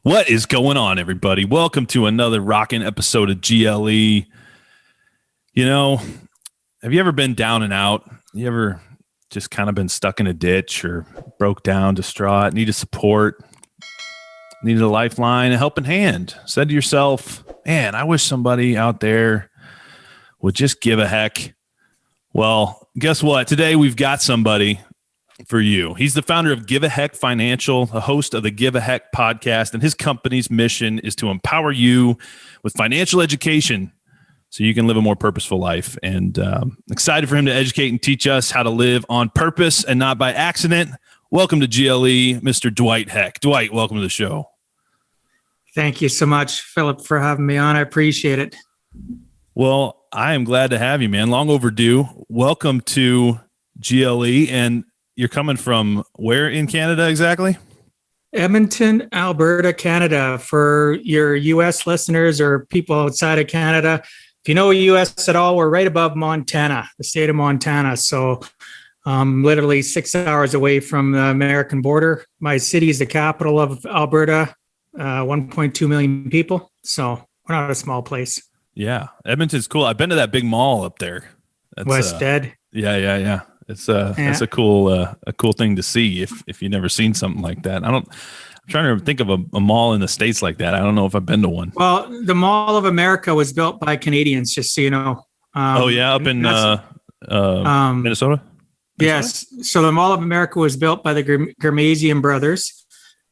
What is going on, everybody? Welcome to another rocking episode of GLE. You know, have you ever been down and out? You ever just kind of been stuck in a ditch or broke down, distraught, needed support, needed a lifeline, a helping hand? Said to yourself, man, I wish somebody out there would just give a heck. Well, guess what? Today we've got somebody for you. He's the founder of Give a Heck Financial, a host of the Give a Heck podcast, and his company's mission is to empower you with financial education so you can live a more purposeful life. And excited for him to educate and teach us how to live on purpose and not by accident. Welcome to GLE, Mr. Dwight Heck. Dwight, welcome to the show. Thank you so much, Philip, for having me on. I appreciate it. Well, I am glad to have you, man. Long overdue. Welcome to GLE. And you're coming from where in Canada exactly? Edmonton, Alberta, Canada. For your U.S. listeners or people outside of Canada, if you know U.S. at all, we're right above Montana, the state of Montana. So literally 6 hours away from the American border. My city is the capital of Alberta, 1.2 million people. So we're not a small place. Yeah, Edmonton's cool. I've been to that big mall up there. That's, West Ed. Yeah. It's a cool thing to see if you've never seen something like that. I'm trying to think of a mall in the States like that. I don't know if I've been to one. Well, the Mall of America was built by Canadians, just so you know. Up in Minnesota? Yes. So the Mall of America was built by the Ghermezian brothers.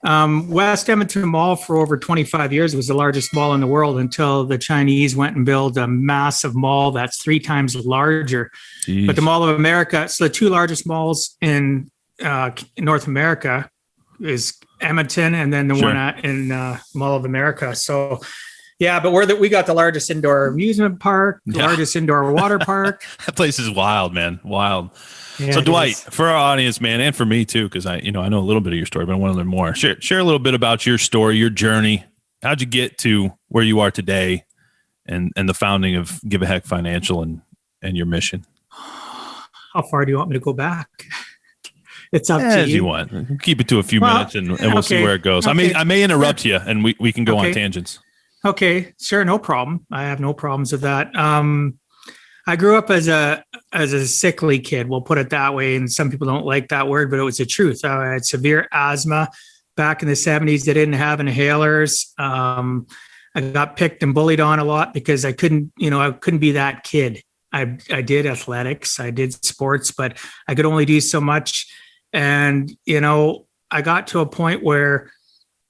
West Edmonton Mall for over 25 years was the largest mall in the world until the Chinese went and built a massive mall that's 3 times larger. Jeez. But the Mall of America, so the 2 largest malls in North America is Edmonton and then the one in Mall of America. So yeah, but we got the largest indoor amusement park, the largest indoor water park. That place is wild, man. Wild. Yeah, so Dwight, for our audience, man, and for me too, because I know a little bit of your story, but I want to learn more. Share a little bit about your story, your journey. How'd you get to where you are today, and the founding of Give a Heck Financial and your mission? How far do you want me to go back? It's up to you. As you want. Keep it to a few minutes, and we'll see where it goes. Okay. I may interrupt you, and we can go on tangents. Okay, sure, no problem. I have no problems with that. I grew up as a sickly kid. We'll put it that way. And some people don't like that word, but it was the truth. I had severe asthma back in the 70s. They didn't have inhalers. I got picked and bullied on a lot because I couldn't be that kid. I did athletics, I did sports, but I could only do so much. And, I got to a point where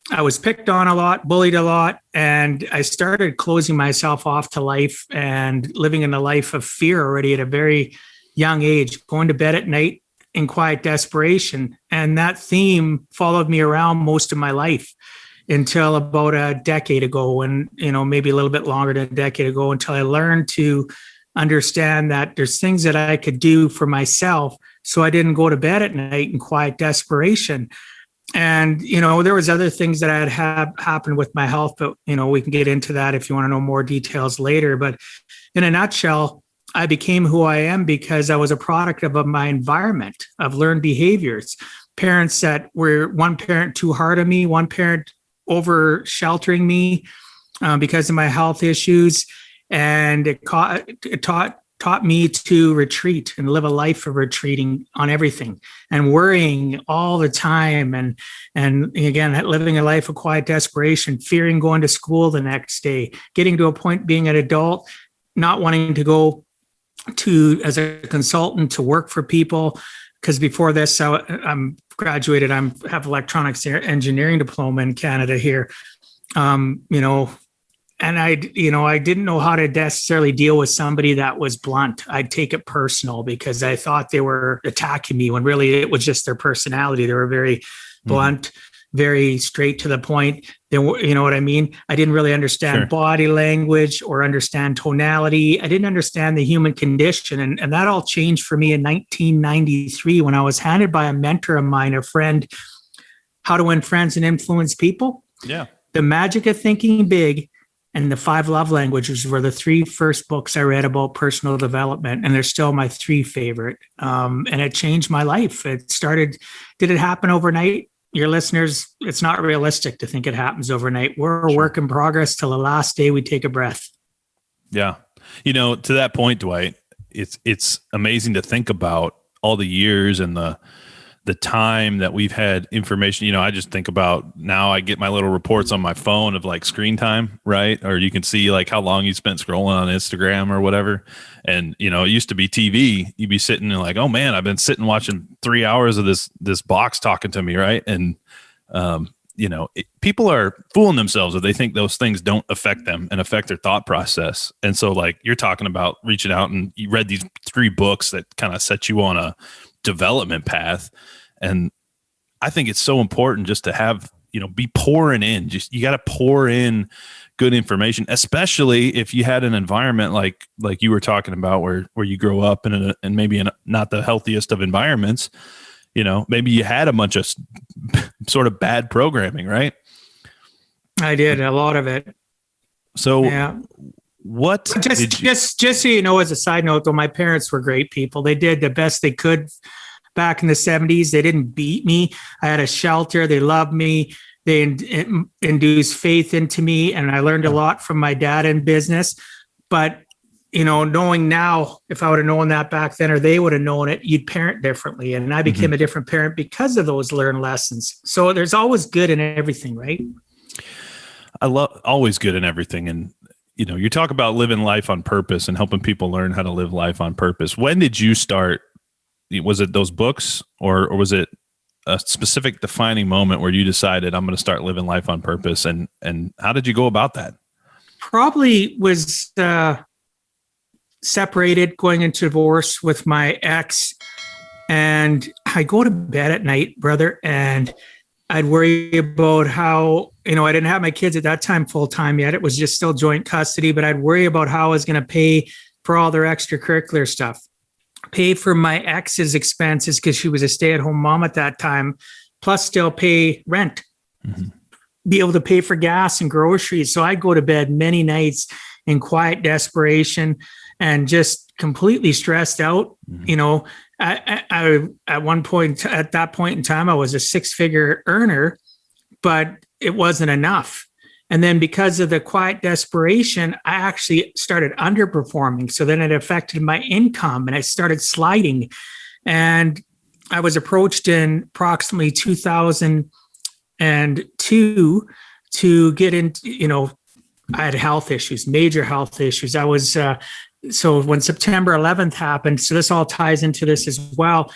I was picked on a lot, bullied a lot, and I started closing myself off to life and living in a life of fear already at a very young age, going to bed at night in quiet desperation. And that theme followed me around most of my life until about a decade ago, and maybe a little bit longer than a decade ago, until I learned to understand that there's things that I could do for myself so I didn't go to bed at night in quiet desperation. And, there was other things that had happened with my health, but, we can get into that if you want to know more details later. But in a nutshell, I became who I am because I was a product of my environment, of learned behaviors. Parents that were one parent too hard on me, one parent over sheltering me because of my health issues. And it taught me to retreat and live a life of retreating on everything and worrying all the time. And again, living a life of quiet desperation, fearing going to school the next day, getting to a point being an adult, not wanting to go as a consultant to work for people. Because before this, I'm graduated, I have electronics engineering diploma in Canada here. And I didn't know how to necessarily deal with somebody that was blunt. I'd take it personal because I thought they were attacking me when really it was just their personality. They were very blunt, very straight to the point. They were, you know what I mean? I didn't really understand body language or understand tonality. I didn't understand the human condition. And that all changed for me in 1993 when I was handed by a mentor of mine, a friend, How to Win Friends and Influence People. Yeah. The Magic of Thinking Big and The 5 Love Languages were the 3 first books I read about personal development, and they're still my 3 favorite. And it changed my life. Did it happen overnight? your listeners, it's not realistic to think it happens overnight. We're a work in progress till the last day we take a breath. Yeah. To that point, Dwight, it's amazing to think about all the years and the time that we've had information. I just think about now I get my little reports on my phone of like screen time, right? Or you can see like how long you spent scrolling on Instagram or whatever. And, it used to be TV. You'd be sitting and like, oh man, I've been sitting watching 3 hours of this box talking to me. Right. And, people are fooling themselves if they think those things don't affect them and affect their thought process. And so like you're talking about reaching out and you read these 3 books that kind of set you on a development path. And I think it's so important just to have, be pouring in, you got to pour in good information, especially if you had an environment like you were talking about where you grow up in and maybe in not the healthiest of environments. Maybe you had a bunch of sort of bad programming, right? I did a lot of it. So yeah. What just so you know, as a side note, though, my parents were great people. They did the best they could back in the 70s. They didn't beat me. I had a shelter. They loved me. They induced faith into me. And I learned a lot from my dad in business. But, knowing now, if I would have known that back then, or they would have known it, you'd parent differently. And I became a different parent because of those learned lessons. So there's always good in everything, right? I love always good in everything. And, you talk about living life on purpose and helping people learn how to live life on purpose. When did you start? Was it those books or was it a specific defining moment where you decided I'm going to start living life on purpose? And how did you go about that? Probably was separated, going into divorce with my ex. And I go to bed at night, brother, and I'd worry about how, I didn't have my kids at that time full time yet. It was just still joint custody, but I'd worry about how I was going to pay for all their extracurricular stuff, pay for my ex's expenses because she was a stay-at-home mom at that time, plus still pay rent, be able to pay for gas and groceries. So I'd go to bed many nights in quiet desperation and just completely stressed out. I at one point, at that point in time, I was a 6-figure earner, but it wasn't enough. And then because of the quiet desperation, I actually started underperforming. So then it affected my income and I started sliding. And I was approached in approximately 2002 to get into, I had health issues, major health issues. I was, so when September 11th happened, so this all ties into this as well.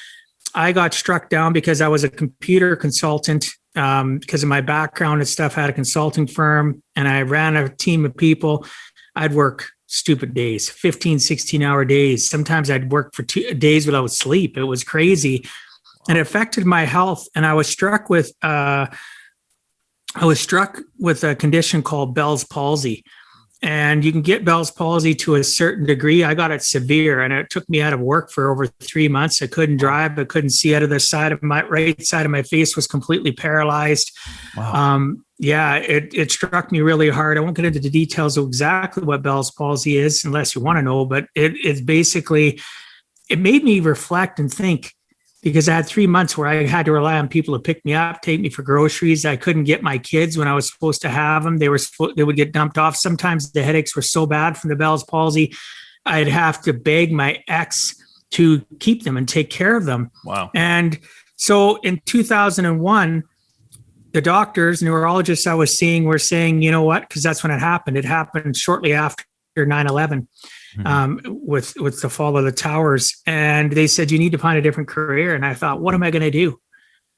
I got struck down because I was a computer consultant because of my background and stuff. I had a consulting firm and I ran a team of people. I'd work stupid days, 15, 16-hour days. Sometimes I'd work for 2 days without sleep. It was crazy. And it affected my health. And I was struck with a condition called Bell's palsy. And you can get Bell's palsy to a certain degree. I got it severe and it took me out of work for over 3 months. I couldn't drive. I couldn't see out of the side of my right side of my face was completely paralyzed. Wow. It struck me really hard. I won't get into the details of exactly what Bell's palsy is unless you want to know, but it's basically, it made me reflect and think, because I had 3 months where I had to rely on people to pick me up, take me for groceries. I couldn't get my kids when I was supposed to have them. They would get dumped off. Sometimes the headaches were so bad from the Bell's palsy, I'd have to beg my ex to keep them and take care of them. Wow. And so in 2001, the doctors, neurologists I was seeing were saying, you know what, because that's when it happened. It happened shortly after 9/11. With the fall of the towers. And they said, you need to find a different career. And I thought, what am I going to do?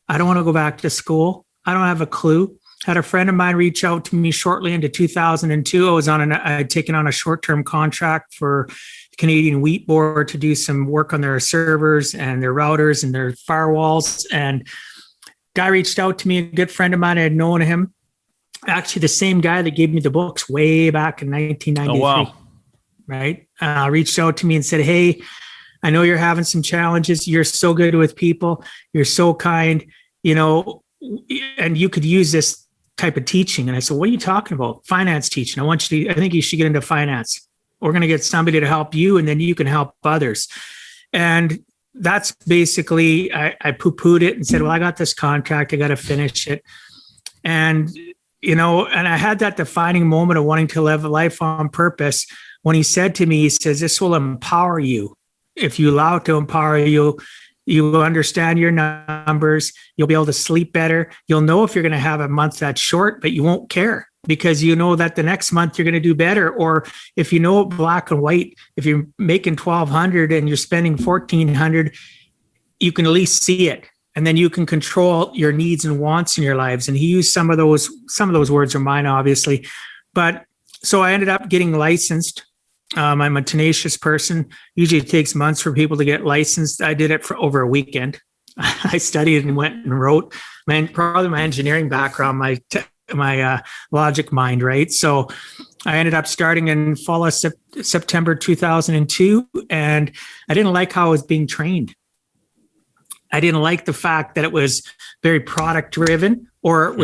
I don't want to go back to school. I don't have a clue. Had a friend of mine reach out to me shortly into 2002. I had taken on a short-term contract for Canadian Wheat Board to do some work on their servers and their routers and their firewalls. And guy reached out to me, a good friend of mine. I had known him. Actually, the same guy that gave me the books way back in 1993. Oh, wow. Right. Reached out to me and said, hey, I know you're having some challenges. You're so good with people. You're so kind, and you could use this type of teaching. And I said, what are you talking about? Finance teaching. I think you should get into finance. We're going to get somebody to help you and then you can help others. And that's basically, I poo-pooed it and said, well, I got this contract, I got to finish it. And, and I had that defining moment of wanting to live a life on purpose when he said to me, he says, this will empower you. If you allow it to empower you, you will understand your numbers. You'll be able to sleep better. You'll know if you're going to have a month that's short, but you won't care because you know that the next month you're going to do better. Or if you know black and white, if you're making 1,200 and you're spending 1,400, you can at least see it. And then you can control your needs and wants in your lives. And he used some of those words are mine, obviously. But so I ended up getting licensed. I'm a tenacious person. Usually it takes months for people to get licensed. I did it for over a weekend. I studied and went and wrote. Probably my engineering background, my logic mind, right? So I ended up starting in fall of September 2002, and I didn't like how I was being trained. I didn't like the fact that it was very product driven, or it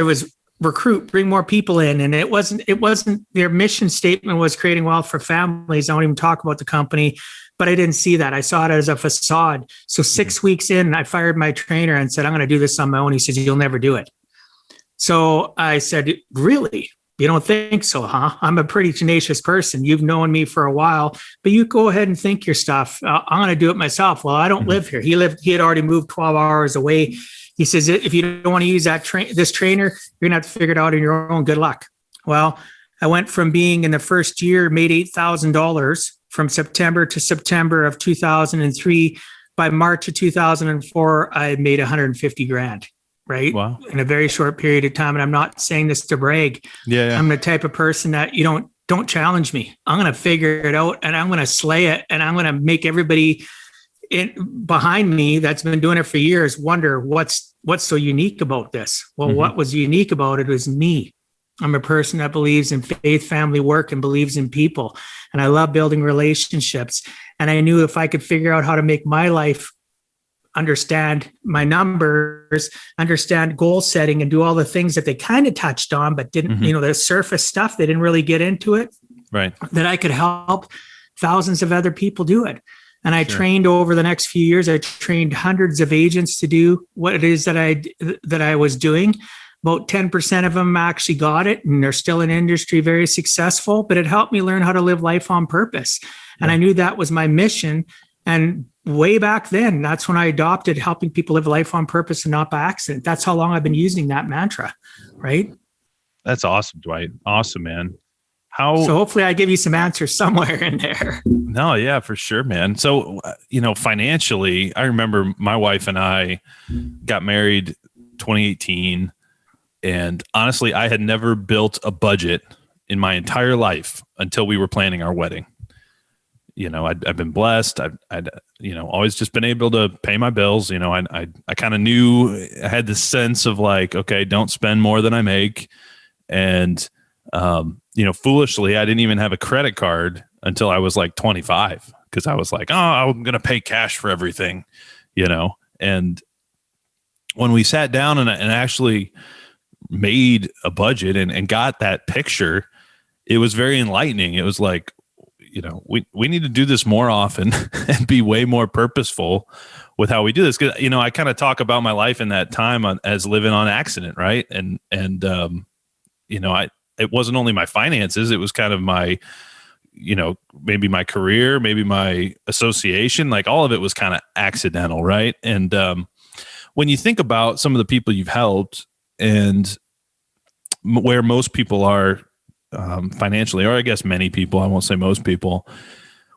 was recruit, bring more people in. And it wasn't, their mission statement was creating wealth for families. I won't even talk about the company, but I didn't see that. I saw it as a facade. So 6 weeks in, I fired my trainer and said, I'm going to do this on my own. He says, you'll never do it. So I said, really? You don't think so, huh? I'm a pretty tenacious person. You've known me for a while, but you go ahead and think your stuff. I'm going to do it myself. Well, I don't live here. He had already moved 12 hours away. He says, if you don't want to use this trainer, you're going to have to figure it out on your own. Good luck. Well, I went from being in the first year, made $8,000 from September to September of 2003. By March of 2004, I made 150 grand, right? Wow. In a very short period of time. And I'm not saying this to brag. Yeah. I'm the type of person that don't challenge me. I'm going to figure it out and I'm going to slay it. And I'm going to make everybody behind me that's been doing it for years wonder what's so unique about this. Well, what was unique about it was me. I'm a person that believes in faith, family, work, and believes in people. And I love building relationships. And I knew if I could figure out how to make my life understand my numbers, understand goal setting, and do all the things that they kind of touched on, but didn't, the surface stuff, they didn't really get into it. Right. That I could help thousands of other people do it. And I trained over the next few years. I trained hundreds of agents to do what it is that I was doing. About 10% of them actually got it, and they're still in industry, very successful. But it helped me learn how to live life on purpose. And I knew that was my mission. And way back then, that's when I adopted helping people live life on purpose and not by accident. That's how long I've been using that mantra, right? That's awesome, Dwight. Awesome, man. So hopefully I give you some answers somewhere in there. No, yeah, for sure, man. So, financially, I remember my wife and I got married 2018. And honestly, I had never built a budget in my entire life until we were planning our wedding. I've been blessed. I'd always just been able to pay my bills. I kind of knew, I had this sense of like, okay, don't spend more than I make. And, foolishly, I didn't even have a credit card until I was like 25, because I was like, oh, I'm going to pay cash for everything, and when we sat down and actually made a budget and got that picture, it was very enlightening. It was like, we need to do this more often and be way more purposeful with how we do this. Cause I kind of talk about my life in that time as living on accident. Right. And it wasn't only my finances, it was kind of my, maybe my career, maybe my association, like all of it was kind of accidental. Right. And, when you think about some of the people you've helped and where most people are, financially, or I guess many people, I won't say most people,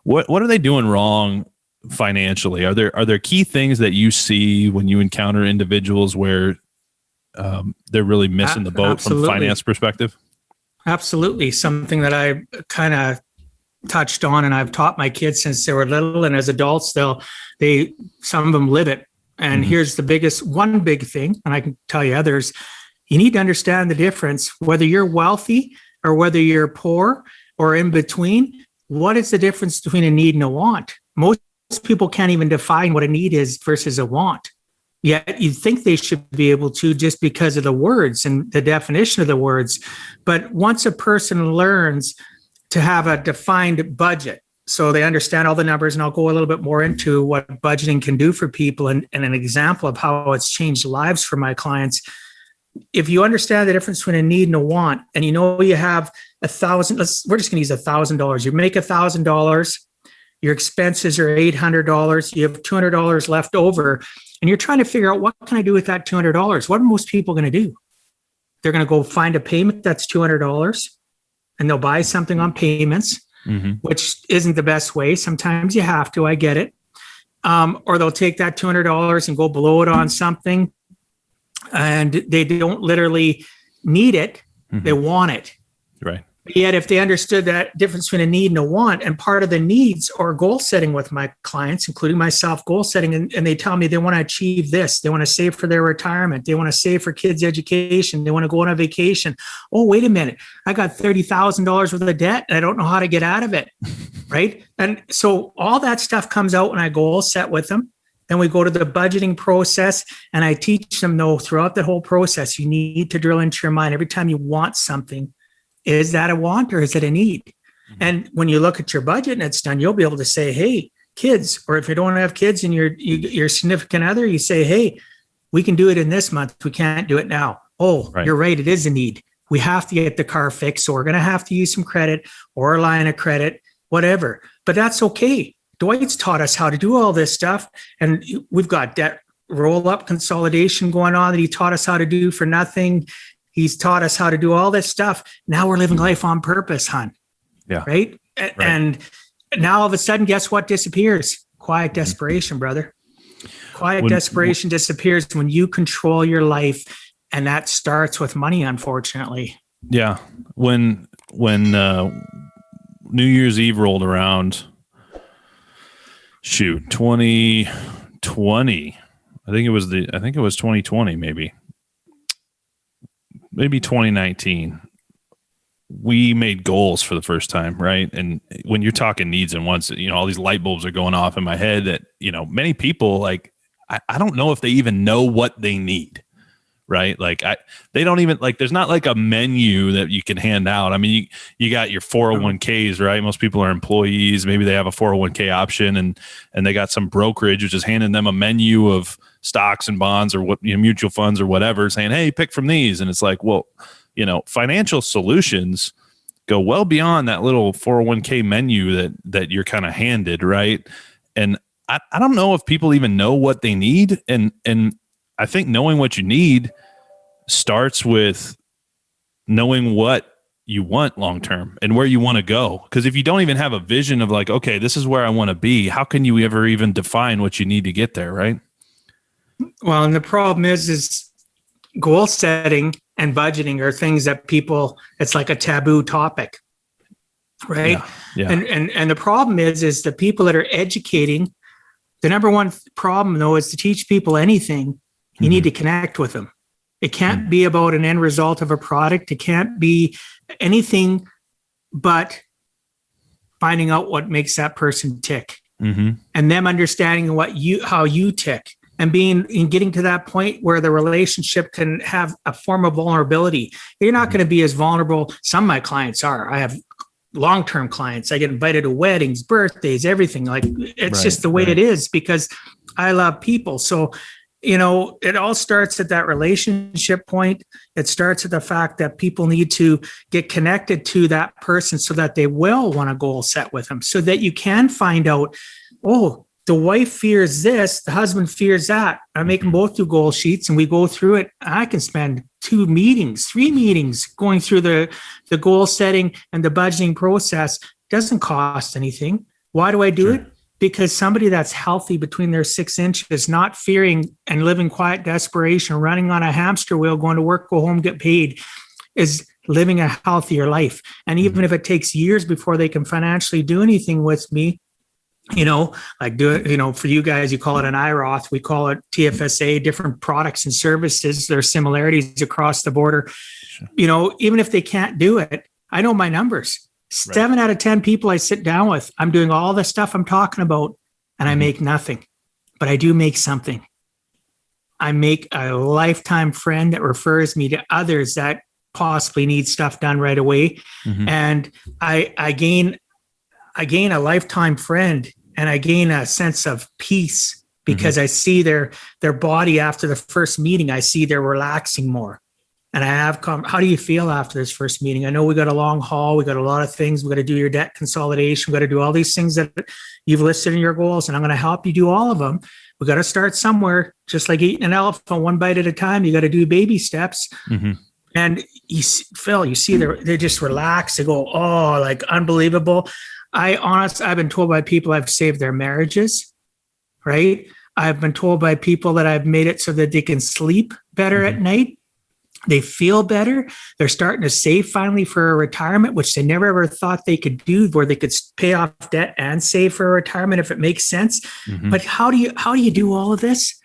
what are they doing wrong financially? Are there key things that you see when you encounter individuals where they're really missing the boat from a finance perspective? Absolutely. Something that I kind of touched on, and I've taught my kids since they were little, and as adults, some of them live it. And here's one big thing, and I can tell you others, you need to understand the difference, whether you're wealthy or whether you're poor or in between. What is the difference between a need and a want? Most people can't even define what a need is versus a want. Yet you'd think they should be able to, just because of the words and the definition of the words. But once a person learns to have a defined budget, so they understand all the numbers, and I'll go a little bit more into what budgeting can do for people and an example of how it's changed lives for my clients. If you understand the difference between a need and a want, and you know you have $1,000, we're just going to use $1,000. You make $1,000, your expenses are $800, you have $200 left over, and you're trying to figure out, what can I do with that $200? What are most people going to do? They're going to go find a payment that's $200, and they'll buy something on payments, which isn't the best way. Sometimes you have to, I get it. Or they'll take that $200 and go blow it on something, and they don't literally need it. They want it. Right. Yet if they understood that difference between a need and a want, and part of the needs or goal setting with my clients, including myself, goal setting, and they tell me they want to achieve this. They want to save for their retirement. They want to save for kids' education. They want to go on a vacation. Oh, wait a minute. I got $30,000 worth of debt and I don't know how to get out of it. Right. And so all that stuff comes out when I goal set with them. Then we go to the budgeting process, and I teach them, though, throughout the whole process, you need to drill into your mind every time you want something. Is that a want or is it a need? And when you look at your budget and it's done, you'll be able to say, hey, kids, or if you don't have kids and your significant other, you say, hey, we can do it in this month. We can't do it now. Oh, right. You're right. It is a need. We have to get the car fixed. So we're going to have to use some credit or a line of credit, whatever. But that's okay. Dwight's taught us how to do all this stuff. And we've got debt roll-up consolidation going on that he taught us how to do for nothing. He's taught us how to do all this stuff. Now we're living life on purpose, hon. Yeah. Right? And now all of a sudden, guess what disappears? Quiet desperation, brother. Quiet desperation disappears when you control your life. And that starts with money, unfortunately. Yeah. When New Year's Eve rolled around, 2020, I think it was 2020, maybe 2019, we made goals for the first time, right? And when you're talking needs and wants, all these light bulbs are going off in my head that, many people, like, I don't know if they even know what they need, right? Like they don't even, like, there's not like a menu that you can hand out. I mean, you got your 401ks, right? Most people are employees. Maybe they have a 401k option and they got some brokerage, which is handing them a menu of stocks and bonds or what, mutual funds or whatever, saying, hey, pick from these. And it's like, well, financial solutions go well beyond that little 401k menu that you're kind of handed, right? And I don't know if people even know what they need. And I think knowing what you need starts with knowing what you want long-term and where you want to go. Because if you don't even have a vision of like, okay, this is where I want to be, how can you ever even define what you need to get there, right? Well, and the problem is goal setting and budgeting are things that people, it's like a taboo topic, right? Yeah. And the problem is the people that are educating, the number one problem though is to teach people anything, you need to connect with them. It can't be about an end result of a product. It can't be anything but finding out what makes that person tick and them understanding how you tick. And getting to that point where the relationship can have a form of vulnerability. You're not going to be as vulnerable. Some of my clients are. I have long-term clients. I get invited to weddings, birthdays, everything. Like it's just the way it is because I love people. So, it all starts at that relationship point. It starts at the fact that people need to get connected to that person so that they will want to goal set with them so that you can find out, oh, the wife fears this, the husband fears that. I make them both do goal sheets and we go through it. I can spend 3 meetings going through the goal setting and the budgeting process. Doesn't cost anything. Why do I do it? Because somebody that's healthy between their 6 inches, not fearing and living quiet desperation, running on a hamster wheel, going to work, go home, get paid, is living a healthier life. And even if it takes years before they can financially do anything with me, for you guys, you call it an IROTH, we call it TFSA, different products and services. There are similarities across the border. Even if they can't do it, I know my numbers. 7 out of 10 people I sit down with, I'm doing all the stuff I'm talking about and I make nothing, but I do make something. I make a lifetime friend that refers me to others that possibly need stuff done right away. And I gain I gain a lifetime friend, and I gain a sense of peace because I see their body after the first meeting. I see they're relaxing more. And how do you feel after this first meeting? I know we got a long haul. We got a lot of things. We got to do your debt consolidation. We got to do all these things that you've listed in your goals, and I'm going to help you do all of them. We got to start somewhere, just like eating an elephant one bite at a time. You got to do baby steps. And Phil, you see they just relax. They go, oh, like unbelievable. I've been told by people I've saved their marriages, right? I've been told by people that I've made it so that they can sleep better at night. They feel better. They're starting to save finally for a retirement, which they never ever thought they could do, where they could pay off debt and save for a retirement if it makes sense. But how do you do all of this?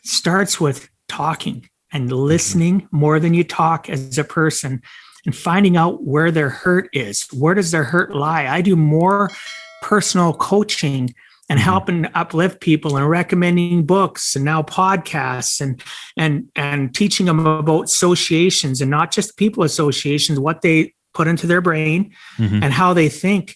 It starts with talking and listening more than you talk as a person, and finding out where their hurt is. Where does their hurt lie? I do more personal coaching and helping uplift people and recommending books and now podcasts and teaching them about associations, and not just people associations, what they put into their brain and how they think.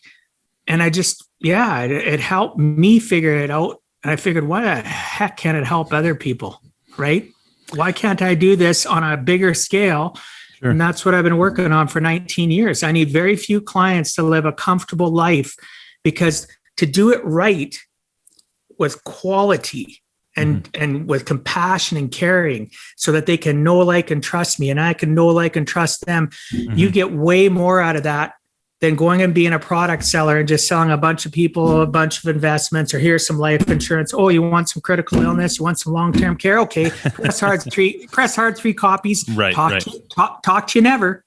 And it helped me figure it out. And I figured, why the heck can it help other people, right? Why can't I do this on a bigger scale? Sure. And that's what I've been working on for 19 years. I need very few clients to live a comfortable life, because to do it right with quality and with compassion and caring, so that they can know, like, and trust me, and I can know, like, and trust them, you get way more out of that than going and being a product seller and just selling a bunch of people a bunch of investments, or here's some life insurance. Oh, you want some critical illness? You want some long-term care? Okay, press hard three copies. Right. Talk to you never.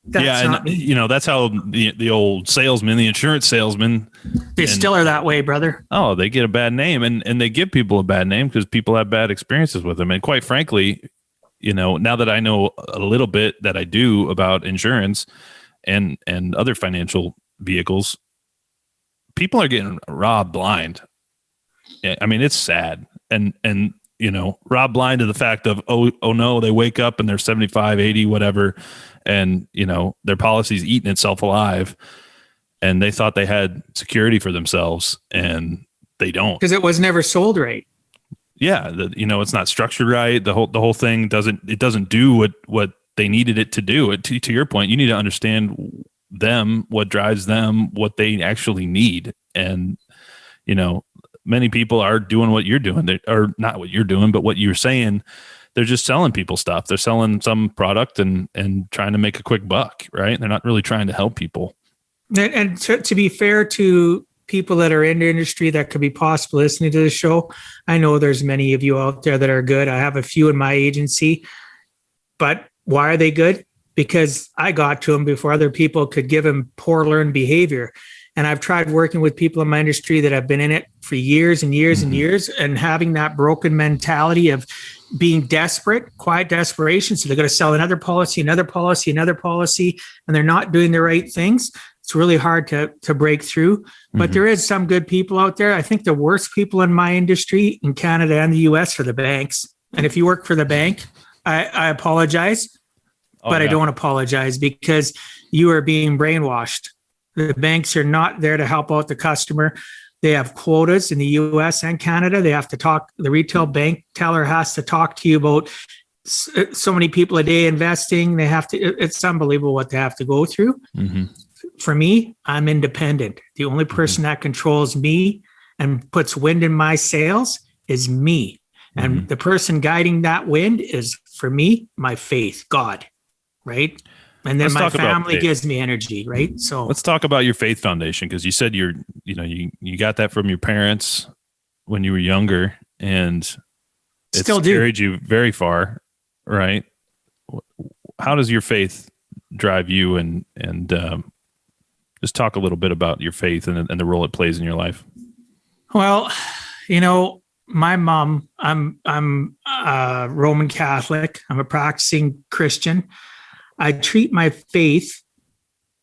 That's not me. That's how the old salesman, the insurance salesman, they still are that way, brother. Oh, they get a bad name, and they give people a bad name because people have bad experiences with them. And quite frankly, now that I know a little bit that I do about insurance and other financial vehicles, people are getting robbed blind. I mean, it's sad. And robbed blind to the fact of, oh no, they wake up and they're 75, 80, whatever. And, their policy's eating itself alive, and they thought they had security for themselves, and they don't. Because it was never sold right. Yeah. It's not structured right. The whole thing doesn't do what they needed it to do. To your point, you need to understand them, what drives them, what they actually need. And, many people are doing what you're doing. They are not what you're doing, but what you're saying. They're just selling people stuff. They're selling some product and trying to make a quick buck, right? They're not really trying to help people. And to be fair to people that are in the industry that could be possibly listening to the show, I know there's many of you out there that are good. I have a few in my agency, but why are they good? Because I got to them before other people could give them poor learned behavior. And I've tried working with people in my industry that have been in it for years and years and years, and having that broken mentality of being desperate, quiet desperation. So they're going to sell another policy, and they're not doing the right things. It's really hard to break through. But there is some good people out there. I think the worst people in my industry in Canada and the US are the banks. And if you work for the bank, I apologize, but I don't apologize, because you are being brainwashed. The banks are not there to help out the customer. They have quotas in the US and Canada. They have to talk. The retail bank teller has to talk to you about so many people a day investing. It's unbelievable what they have to go through. For me, I'm independent. The only person that controls me and puts wind in my sails is me. And the person guiding that wind is, for me, my faith, God, right? And then my family gives me energy, right? So let's talk about your faith foundation, because you said you got that from your parents when you were younger, and it still carried you very far, right? How does your faith drive you, and just talk a little bit about your faith and the role it plays in your life? Well, my mom, I'm Roman Catholic. I'm a practicing Christian. I treat my faith,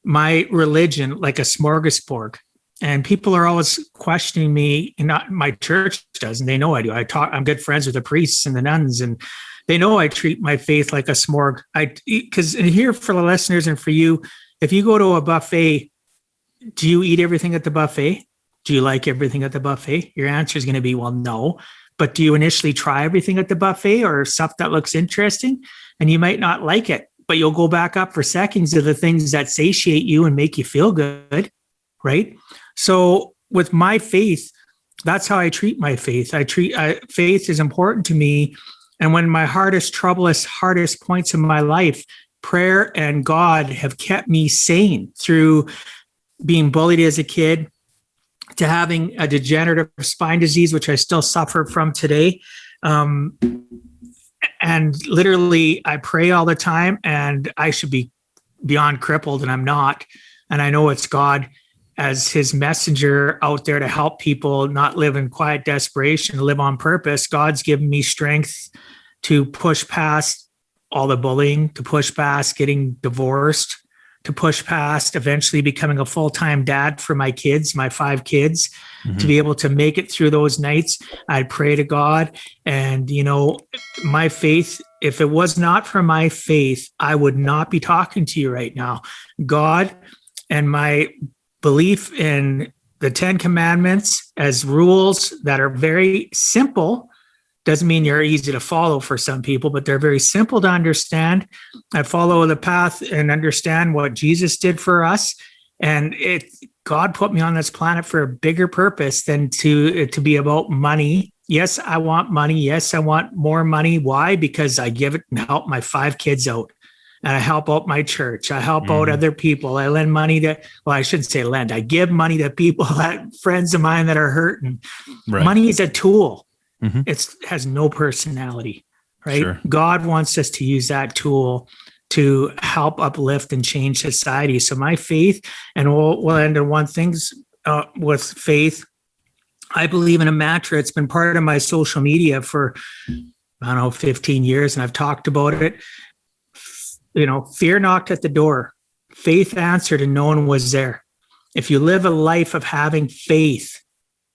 my religion, like a smorgasbord. And people are always questioning me. Not my church does, and they know I do. I'm good friends with the priests and the nuns, and they know I treat my faith like a smorg. Because here, for the listeners and for you, if you go to a buffet do you eat everything at the buffet? Do you like everything at the buffet? Your answer is going to be, well, no. But do you initially try everything at the buffet or stuff that looks interesting? And you might not like it, but you'll go back up for seconds of the things that satiate you and make you feel good, right? So with my faith, that's how I treat my faith. Faith is important to me. And when my hardest points in my life, prayer and God have kept me sane through being bullied as a kid, to having a degenerative spine disease, which I still suffer from today. And literally, I pray all the time, and I should be beyond crippled, and I'm not. And I know it's God as his messenger out there to help people not live in quiet desperation, to live on purpose. God's given me strength to push past all the bullying, to push past getting divorced, to push past eventually becoming a full-time dad for my kids, my 5 kids, to be able to make it through those nights. I pray to God. And, my faith, if it was not for my faith, I would not be talking to you right now. God and my belief in the 10 Commandments as rules that are very simple. Doesn't mean you're easy to follow for some people, but they're very simple to understand. I follow the path and understand what Jesus did for us. And God put me on this planet for a bigger purpose than to be about money. Yes, I want money. Yes, I want more money. Why? Because I give it and help my 5 kids out. And I help out my church. I help out other people. I lend money I shouldn't say lend. I give money to people, friends of mine that are hurting. Right. Money is a tool. It has no personality, right? Sure. God wants us to use that tool to help uplift and change society. So my faith, and we'll end on one thing with faith. I believe in a mantra. It's been part of my social media for, 15 years, and I've talked about it. Fear knocked at the door. Faith answered, and no one was there. If you live a life of having faith,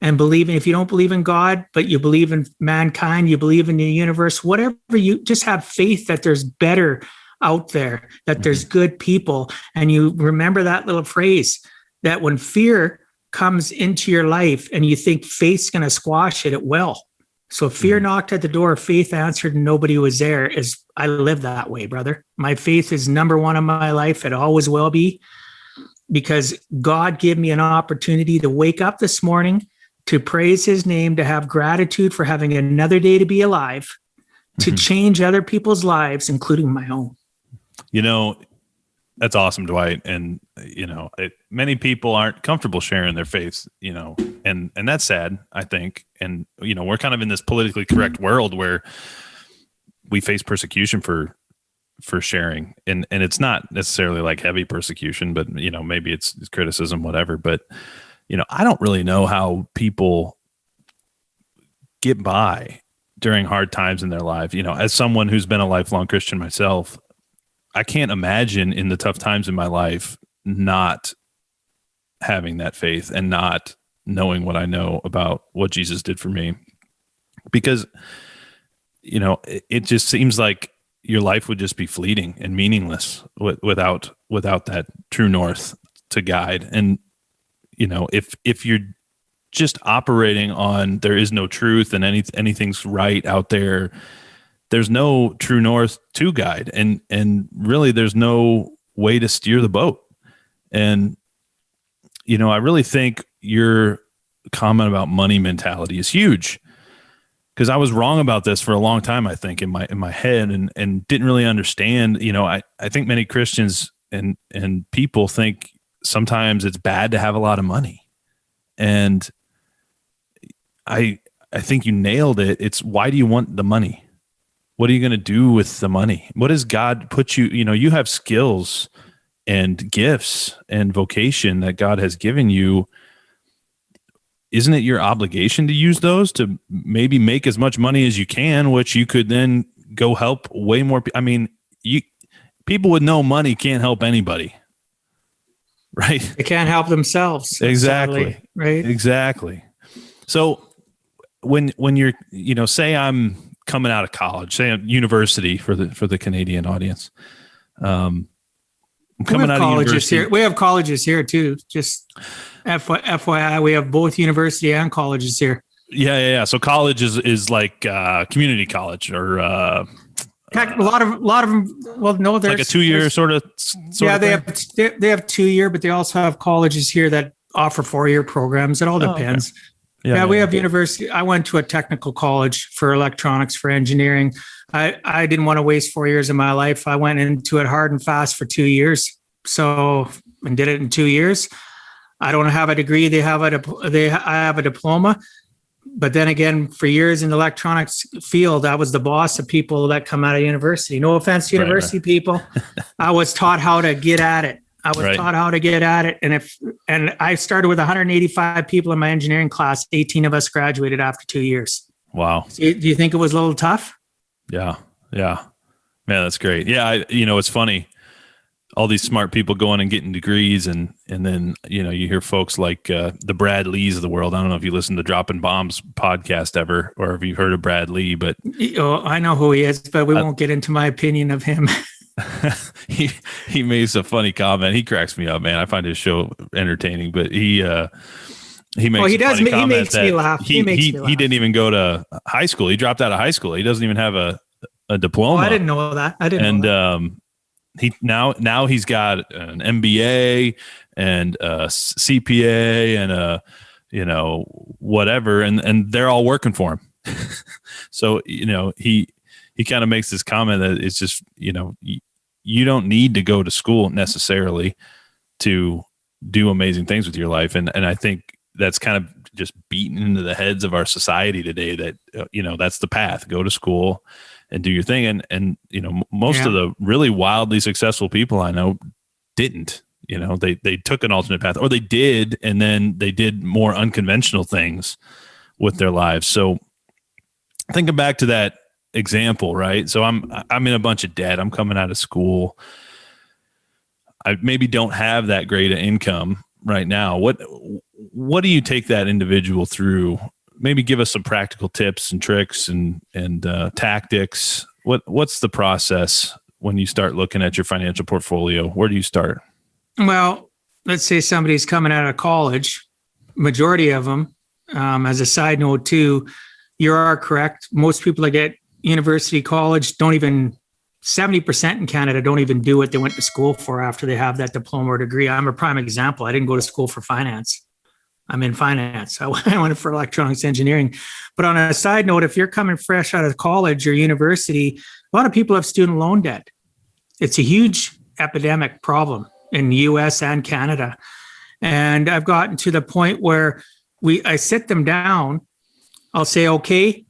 and if you don't believe in God, but you believe in mankind, you believe in the universe, whatever, you just have faith that there's better out there, that there's good people. And you remember that little phrase that when fear comes into your life and you think faith's going to squash it, it will. So fear knocked at the door, faith answered, and nobody was there. I live that way, brother. My faith is number one in my life. It always will be, because God gave me an opportunity to wake up this morning, to praise his name, to have gratitude for having another day to be alive, to change other people's lives, including my own. That's awesome, Dwight. And, many people aren't comfortable sharing their faith, and that's sad, I think. And, we're kind of in this politically correct world where we face persecution for sharing. And it's not necessarily like heavy persecution, but, maybe it's criticism, whatever. But, I don't really know how people get by during hard times in their life. As someone who's been a lifelong Christian myself, I can't imagine in the tough times in my life not having that faith and not knowing what I know about what Jesus did for me. Because, it just seems like your life would just be fleeting and meaningless without that true north to guide. And, if you're just operating on there is no truth and anything's right out there, there's no true north to guide, and really there's no way to steer the boat. And I really think your comment about money mentality is huge, because I was wrong about this for a long time, I think, in my head, and didn't really understand. I think many Christians and people think sometimes it's bad to have a lot of money. And I think you nailed it. It's, why do you want the money? What are you going to do with the money? What does God put you, you have skills and gifts and vocation that God has given you. Isn't it your obligation to use those to maybe make as much money as you can, which you could then go help way more? People with no money can't help anybody. Right. They can't help themselves. Exactly. Sadly, right. Exactly. So when you're, say I'm coming out of college, say a university for the Canadian audience, I'm coming out of university. Here. We have colleges here too. Just FYI, we have both university and colleges here. Yeah. So college is like community college or a lot of them. Well, no, there's like a 2-year sort of. Yeah, they have 2-year, but they also have colleges here that offer 4-year programs. It all depends. Okay. We have university. I went to a technical college for electronics, for engineering. I didn't want to waste 4 years of my life. I went into it hard and fast for 2 years. And did it in 2 years. I don't have a degree. I have a diploma. But then again, for years in the electronics field, I was the boss of people that come out of university. No offense to university people. I was taught how to get at it. And I started with 185 people in my engineering class. 18 of us graduated after 2 years. Wow. So do you think it was a little tough? Yeah. Man, that's great. Yeah. It's funny. All these smart people going and getting degrees, and then you hear folks like the Brad Lees of the world. I don't know if you listen to Dropping Bombs podcast ever, or if you've heard of Brad Lee, but I know who he is, but we won't get into my opinion of him. he makes a funny comment. He cracks me up, man. I find his show entertaining, but he makes he makes me laugh. He didn't even go to high school. He dropped out of high school. He doesn't even have a diploma. I didn't know that. He's got an MBA and a CPA and whatever, and they're all working for him. So he kind of makes this comment that it's just you don't need to go to school necessarily to do amazing things with your life, and I think that's kind of just beaten into the heads of our society today that that's the path. Go to school and do your thing. And most of the really wildly successful people I know didn't, they took an alternate path, or they did, and then they did more unconventional things with their lives. So thinking back to that example, right? So I'm in a bunch of debt. I'm coming out of school. I maybe don't have that great an income right now. What do you take that individual through? Maybe give us some practical tips and tricks and tactics. What's the process when you start looking at your financial portfolio? Where do you start? Well, let's say somebody's coming out of college. Majority of them, as a side note too, you are correct. Most people that get university college 70% in Canada don't even do what they went to school for after they have that diploma or degree. I'm a prime example. I didn't go to school for finance. I'm in finance. I went for electronics engineering. But on a side note, if you're coming fresh out of college or university, a lot of people have student loan debt. It's a huge epidemic problem in the US and Canada. And I've gotten to the point where I sit them down. I'll say, okay,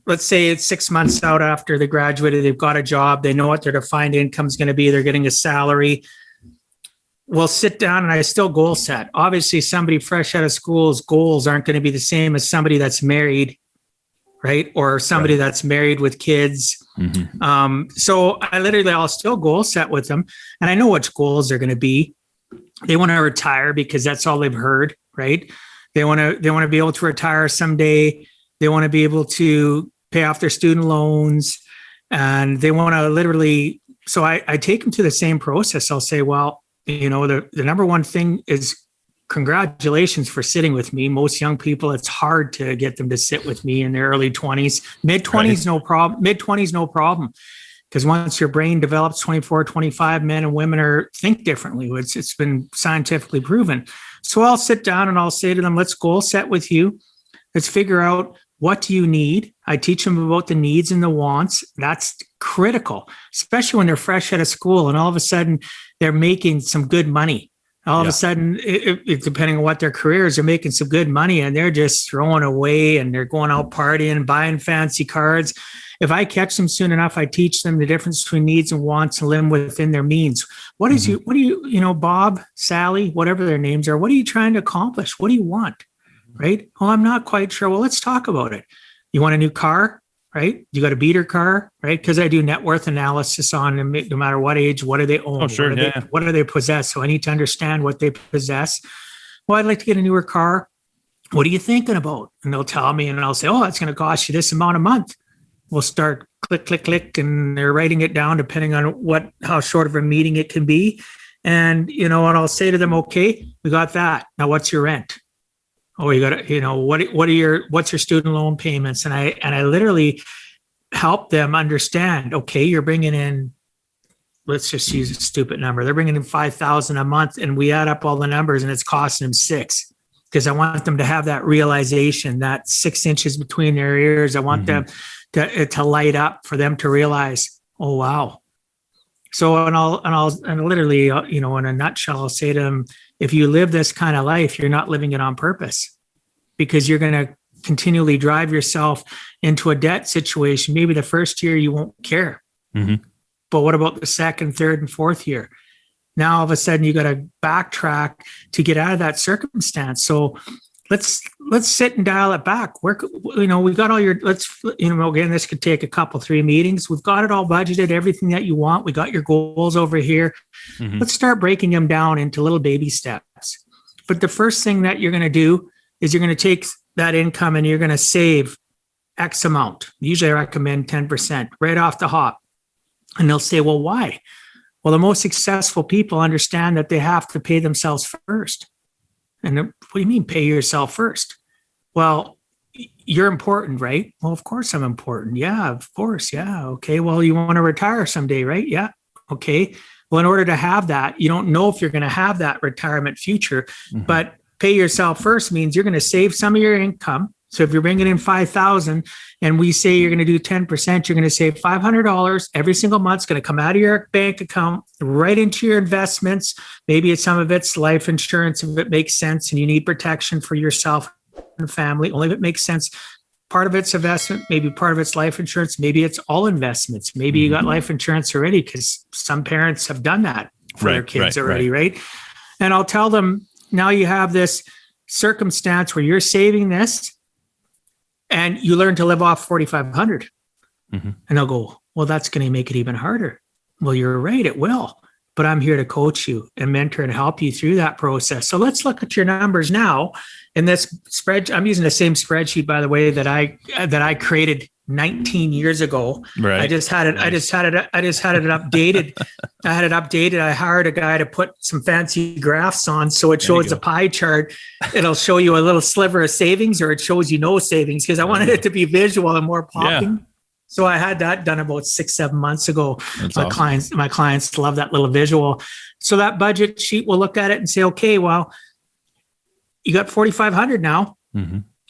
let's say it's 6 months out after they graduated, they've got a job, they know what their defined income is going to be, they're getting a salary. We'll sit down and I still goal set. Obviously, somebody fresh out of school's goals aren't going to be the same as somebody that's married, right? Or somebody that's married with kids. Mm-hmm. So I'll still goal set with them. And I know which goals they're going to be. They want to retire because that's all they've heard, right? They want to be able to retire someday. They want to be able to pay off their student loans. And they want to literally, so I take them to the same process. I'll say, well, the number one thing is congratulations for sitting with me. Most young people, it's hard to get them to sit with me in their early 20s. Mid-20s, no problem. Mid-20s, no problem. Because once your brain develops, 24, 25, men and women think differently. It's been scientifically proven. So I'll sit down and I'll say to them, let's goal set with you. Let's figure out, what do you need? I teach them about the needs and the wants. That's critical, especially when they're fresh out of school and all of a sudden they're making some good money. All of a sudden, depending on what their career is, they're making some good money and they're just throwing away and they're going out partying, buying fancy cars. If I catch them soon enough, I teach them the difference between needs and wants and living within their means. What do you, Bob, Sally, whatever their names are, what are you trying to accomplish? What do you want? Right? Oh, I'm not quite sure. Well, let's talk about it. You want a new car, right? You got a beater car, right? Because I do net worth analysis on them, no matter what age, what do they own? Oh, sure, what do they possess? So I need to understand what they possess. Well, I'd like to get a newer car. What are you thinking about? And they'll tell me, and I'll say, oh, it's going to cost you this amount a month. We'll start click, click, click, and they're writing it down depending on how short of a meeting it can be. And, and I'll say to them, okay, we got that. Now what's your rent? Oh, you got to, what's your student loan payments? And I literally help them understand, okay, you're bringing in, let's just use a stupid number. They're bringing in 5,000 a month, and we add up all the numbers and it's costing them 6, because I want them to have that realization, that 6 inches between their ears. I want them to light up, for them to realize, oh, wow. So, and literally, in a nutshell, I'll say to them, if you live this kind of life, you're not living it on purpose, because you're going to continually drive yourself into a debt situation. Maybe the first year you won't care. Mm-hmm. But what about the second, third, and fourth year? Now all of a sudden you got to backtrack to get out of that circumstance. So let's sit and dial it back. Where, we got all your, again, this could take a couple, 3 meetings. We've got it all budgeted, everything that you want. We got your goals over here. Mm-hmm. Let's start breaking them down into little baby steps. But the first thing that you're going to do is you're going to take that income and you're going to save X amount. Usually I recommend 10% right off the hop. And they'll say, well, why? Well, the most successful people understand that they have to pay themselves first. And what do you mean pay yourself first? Well, you're important, right? Well, of course I'm important. Yeah, of course. Yeah. Okay. Well, you want to retire someday, right? Yeah. Okay. Well, in order to have that, you don't know if you're going to have that retirement future, but pay yourself first means you're going to save some of your income. So if you're bringing in 5,000 and we say you're going to do 10%, you're going to save $500 every single month. It's going to come out of your bank account right into your investments. Maybe some of it's life insurance if it makes sense and you need protection for yourself and family. Only if it makes sense. Part of it's investment, maybe part of it's life insurance. Maybe it's all investments. Maybe you got life insurance already, because some parents have done that for their kids already, right? And I'll tell them, now you have this circumstance where you're saving this, and you learn to live off 4,500. And they'll go, well, that's going to make it even harder. Well, you're right, it will. But I'm here to coach you and mentor and help you through that process. So let's look at your numbers now. In this spreadsheet, I'm using the same spreadsheet, by the way, that I created 19 years ago. Right. I just had it updated. I had it updated. I hired a guy to put some fancy graphs on, so it shows a pie chart. It'll show you a little sliver of savings, or it shows you no savings, because I wanted it to be visual and more popping. Yeah. So I had that done about 6-7 months ago. My clients love that little visual. So that budget sheet, we'll look at it and say, okay, well, you got 4,500 now.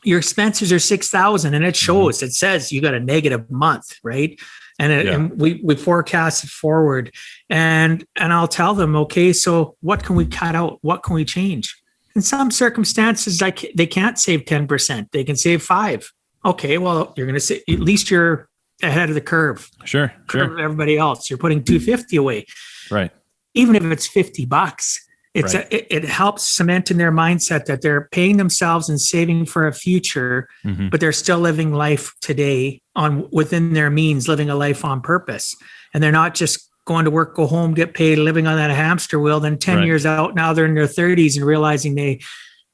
Your expenses are 6,000, and it shows. It says you got a negative month, right? And we forecast it forward, and I'll tell them, okay, so what can we cut out? What can we change? In some circumstances, they can't save 10%. They can save 5%. Okay, well, you're going to say at least you're ahead of the curve. Sure. Everybody else, you're putting $250 away. Right. Even if it's $50, it helps cement in their mindset that they're paying themselves and saving for a future, but they're still living life today within their means, living a life on purpose. And they're not just going to work, go home, get paid, living on that hamster wheel. Then 10 years out, now they're in their 30s and realizing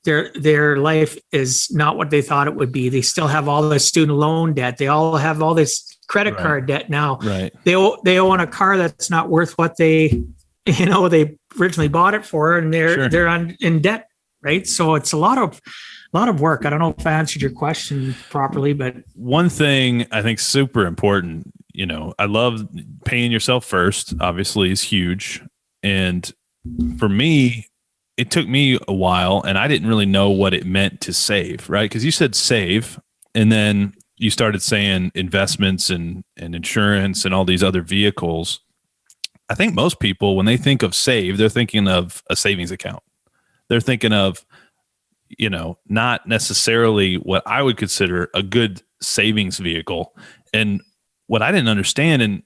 their life is not what they thought it would be. They still have all the student loan debt. They all have all this credit card debt now. Right. They own a car that's not worth what they originally bought it for, and they're in debt, right? So it's a lot of work. I don't know if I answered your question properly, but one thing I think super important, I love paying yourself first, obviously, is huge. And for me, it took me a while, and I didn't really know what it meant to save, right? Because you said save, and then you started saying investments and insurance and all these other vehicles. I think most people, when they think of save, they're thinking of a savings account. They're thinking of, not necessarily what I would consider a good savings vehicle. And what I didn't understand, and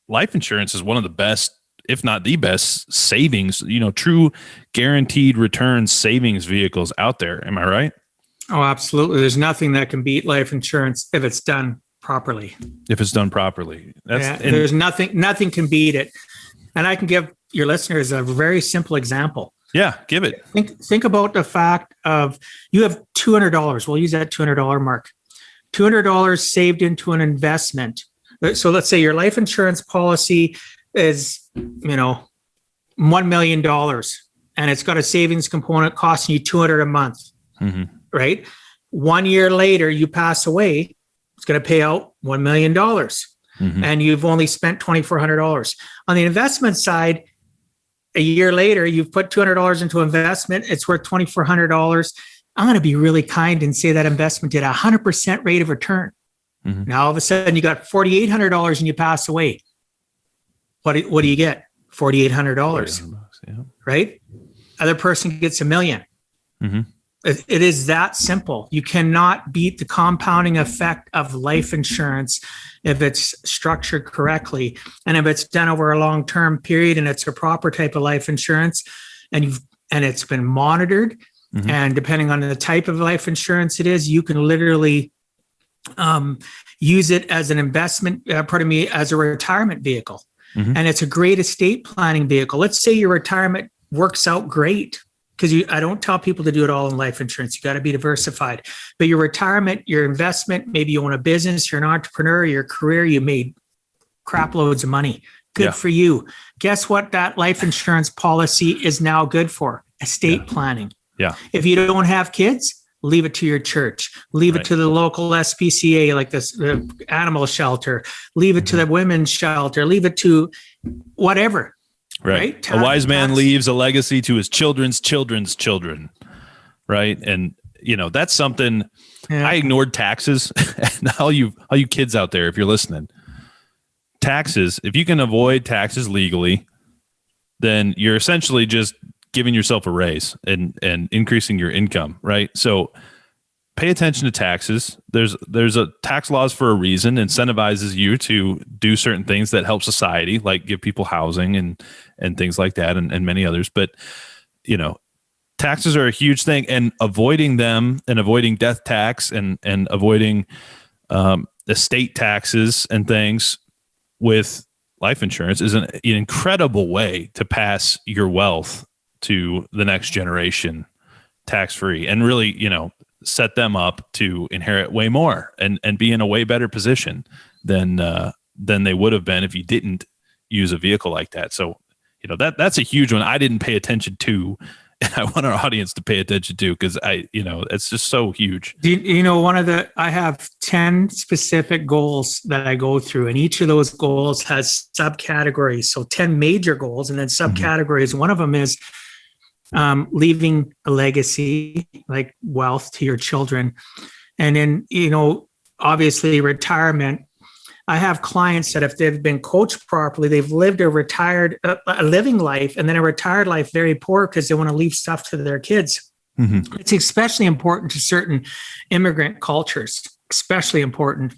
life insurance is one of the best, if not the best, savings, true guaranteed return savings vehicles out there. Am I right? Oh, absolutely. There's nothing that can beat life insurance if it's done properly. There's nothing can beat it. And I can give your listeners a very simple example. Yeah, give it. Think about the fact of you have $200. We'll use that $200 mark. $200 saved into an investment. So let's say your life insurance policy is, $1 million and it's got a savings component costing you $200 a month, right? 1 year later, you pass away, it's going to pay out $1 million. And you've only spent $2,400. On the investment side, a year later, you've put $200 into investment. It's worth $2,400. I'm going to be really kind and say that investment did 100% rate of return. Now, all of a sudden, you got $4,800 and you pass away. What do you get? $4,800, right? Other person gets $1 million. It is that simple. You cannot beat the compounding effect of life insurance if it's structured correctly. And if it's done over a long-term period and it's a proper type of life insurance and it's been monitored, and depending on the type of life insurance it is, you can literally use it as an investment, as a retirement vehicle. And it's a great estate planning vehicle. Let's say your retirement works out great. Because I don't tell people to do it all in life insurance. You got to be diversified. But your retirement, your investment, maybe you own a business, you're an entrepreneur, your career, you made crap loads of money. Good for you. Guess what that life insurance policy is now good for? Estate planning. If you don't have kids, leave it to your church. Leave it to the local SPCA, like the animal shelter. Leave it to the women's shelter. Leave it to whatever. Right. A wise man leaves a legacy to his children's children's children. Right. And, that's something I ignored taxes. And all you kids out there, if you're listening, taxes, if you can avoid taxes legally, then you're essentially just giving yourself a raise and increasing your income. Right. So pay attention to taxes. There's a tax laws for a reason, incentivizes you to do certain things that help society, like give people housing and things like that, and many others. But, taxes are a huge thing, and avoiding them and avoiding death tax and avoiding estate taxes and things with life insurance is an incredible way to pass your wealth to the next generation tax-free and really, set them up to inherit way more and be in a way better position than they would have been if you didn't use a vehicle like that. So, that's a huge one I didn't pay attention to, and I want our audience to pay attention to, because it's just so huge. I have 10 specific goals that I go through, and each of those goals has subcategories. So 10 major goals and then subcategories. One of them is leaving a legacy, like wealth, to your children. And then, obviously retirement. I have clients that if they've been coached properly, they've lived a living life and then a retired life very poor because they want to leave stuff to their kids. It's especially important to certain immigrant cultures, especially important.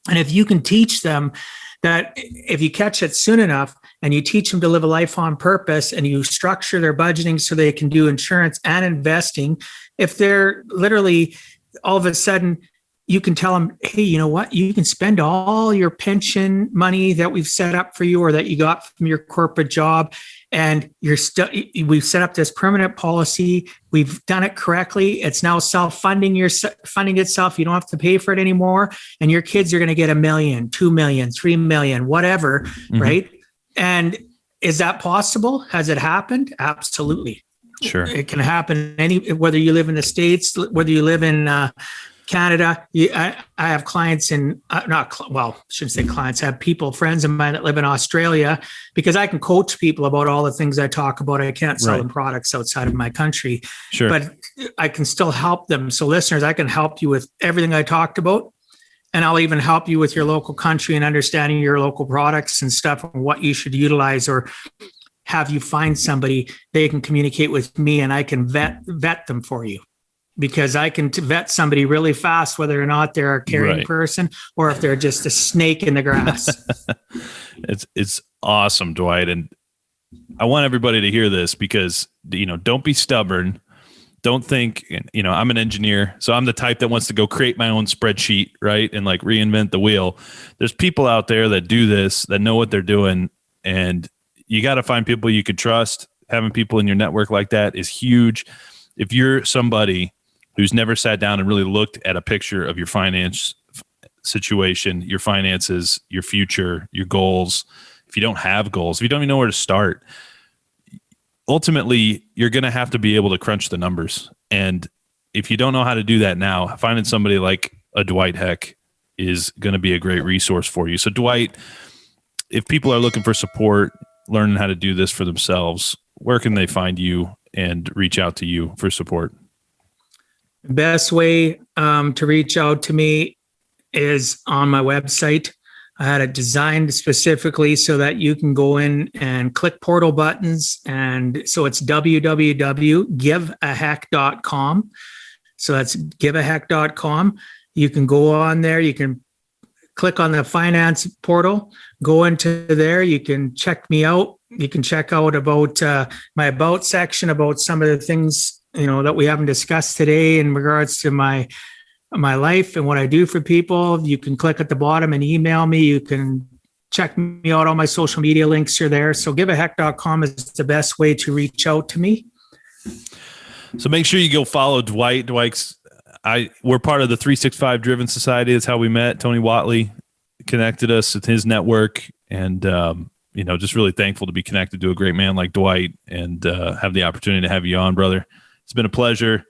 And if you can teach them that, if you catch it soon enough and you teach them to live a life on purpose and you structure their budgeting so they can do insurance and investing, if they're literally all of a sudden, you can tell them, hey, you know what? You can spend all your pension money that we've set up for you or that you got from your corporate job. And we've set up this permanent policy. We've done it correctly. It's now self-funding, funding itself. You don't have to pay for it anymore. And your kids are going to get $1 million, $2 million, $3 million, whatever. Right. And is that possible? Has it happened? Absolutely. Sure. It can happen whether you live in the States, whether you live in Canada. I have clients shouldn't say clients, I have friends of mine that live in Australia, because I can coach people about all the things I talk about. I can't sell them products outside of my country, but I can still help them. So listeners, I can help you with everything I talked about. And I'll even help you with your local country and understanding your local products and stuff and what you should utilize, or have you find somebody they can communicate with me and I can vet them for you. Because I can vet somebody really fast, whether or not they're a caring person or if they're just a snake in the grass. It's awesome, Dwight. And I want everybody to hear this because, don't be stubborn. Don't think, I'm an engineer, so I'm the type that wants to go create my own spreadsheet, right? And like reinvent the wheel. There's people out there that do this, that know what they're doing. And you got to find people you could trust. Having people in your network like that is huge. If you're somebody who's never sat down and really looked at a picture of your finance situation, your finances, your future, your goals. If you don't have goals, if you don't even know where to start, ultimately you're going to have to be able to crunch the numbers. And if you don't know how to do that now, finding somebody like a Dwight Heck is going to be a great resource for you. So Dwight, if people are looking for support, learning how to do this for themselves, where can they find you and reach out to you for support? Best way to reach out to me is on my website. I had it designed specifically so that you can go in and click portal buttons. And so it's www.giveaheck.com. So that's giveaheck.com. You can go on there. You can click on the finance portal, go into there. You can check me out. You can check out about my about section, about some of the things, that we haven't discussed today in regards to my life and what I do for people. You can click at the bottom and email me. You can check me out. All my social media links are there. So giveaheck.com is the best way to reach out to me. So make sure you go follow Dwight. We're part of the 365 Driven Society. That's how we met. Tony Watley connected us with his network, and just really thankful to be connected to a great man like Dwight and have the opportunity to have you on, brother. It's been a pleasure.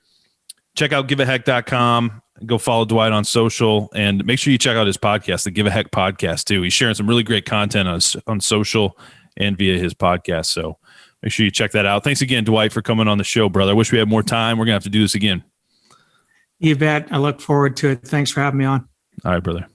Check out giveaheck.com. Go follow Dwight on social, and make sure you check out his podcast, the Give a Heck podcast, too. He's sharing some really great content on social and via his podcast. So make sure you check that out. Thanks again, Dwight, for coming on the show, brother. I wish we had more time. We're going to have to do this again. You bet. I look forward to it. Thanks for having me on. All right, brother.